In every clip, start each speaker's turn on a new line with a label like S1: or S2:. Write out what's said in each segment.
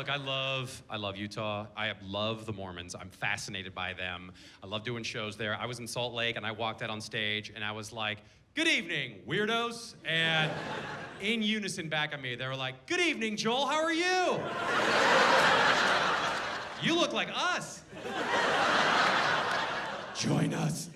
S1: look, I love Utah. I love the Mormons. I'm fascinated by them. I love doing shows there. I was in Salt Lake and I walked out on stage and I was like, "Good evening, weirdos." And in unison back at me, they were like, "Good evening, Joel, how are you?" "You look like us." Join us.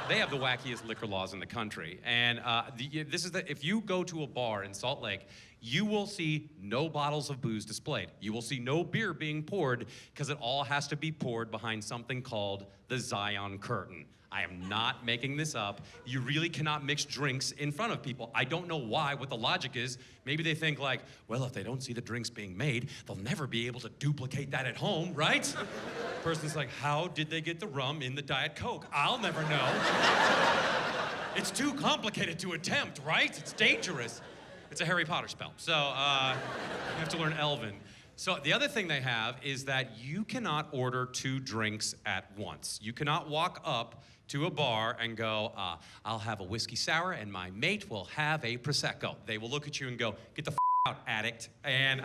S1: They have the wackiest liquor laws in the country. And if you go to a bar in Salt Lake, you will see no bottles of booze displayed. You will see no beer being poured because it all has to be poured behind something called the Zion Curtain. I am not making this up. You really cannot mix drinks in front of people. I don't know why, what the logic is. Maybe they think like, well, if they don't see the drinks being made, they'll never be able to duplicate that at home, right? Person's like, how did they get the rum in the Diet Coke? I'll never know. It's too complicated to attempt, right? It's dangerous. It's a Harry Potter spell. So you have to learn Elven. So the other thing they have is that you cannot order 2 drinks at once. You cannot walk up to a bar and go, I'll have a whiskey sour and my mate will have a Prosecco. They will look at you and go, "Get the out, addict," and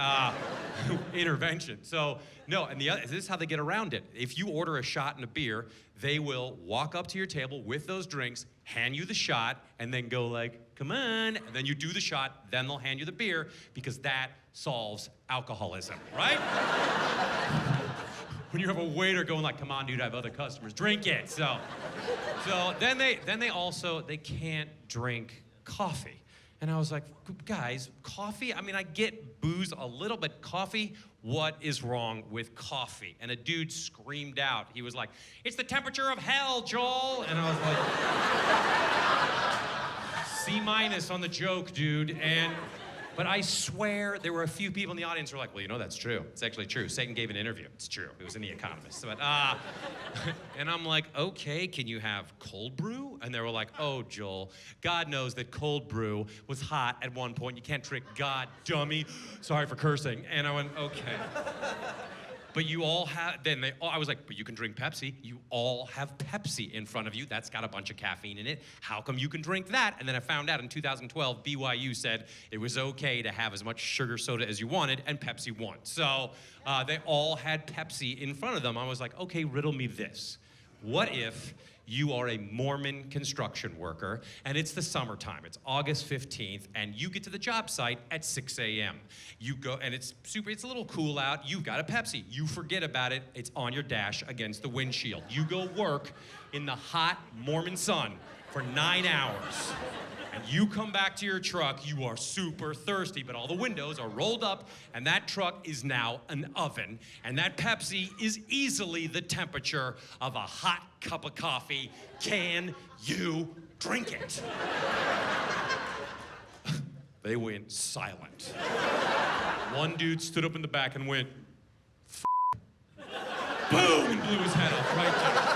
S1: intervention. So no, and this is how they get around it. If you order a shot and a beer, they will walk up to your table with those drinks, hand you the shot, and then go like, "Come on," and then you do the shot, then they'll hand you the beer, because that solves alcoholism, right? When you have a waiter going like, "Come on, dude, I have other customers, drink it." So then they can't drink coffee. And I was like, guys, coffee? I mean, I get booze a little, but coffee? What is wrong with coffee? And a dude screamed out. He was like, "It's the temperature of hell, Joel." And I was like, C- on the joke, dude. But I swear there were a few people in the audience who were like, "Well, you know, that's true. It's actually true. Satan gave an interview. It's true. It was in The Economist." But, and I'm like, "Okay, can you have cold brew?" And they were like, "Oh, Joel, God knows that cold brew was hot at one point. You can't trick God, dummy." Sorry for cursing. And I went, "Okay." But you all have, I was like, "But you can drink Pepsi. You all have Pepsi in front of you. That's got a bunch of caffeine in it. How come you can drink that?" And then I found out in 2012, BYU said it was okay to have as much sugar soda as you wanted, and Pepsi won. So they all had Pepsi in front of them. I was like, okay, riddle me this. What if you are a Mormon construction worker, and it's the summertime, it's August 15th, and you get to the job site at 6 a.m. You go, and it's a little cool out, you've got a Pepsi. You forget about it, it's on your dash against the windshield. You go work in the hot Mormon sun for 9 hours. And you come back to your truck, you are super thirsty, but all the windows are rolled up, and that truck is now an oven, and that Pepsi is easily the temperature of a hot cup of coffee. Can you drink it? They went silent. One dude stood up in the back and went, "F***." Boom, and blew his head off right there.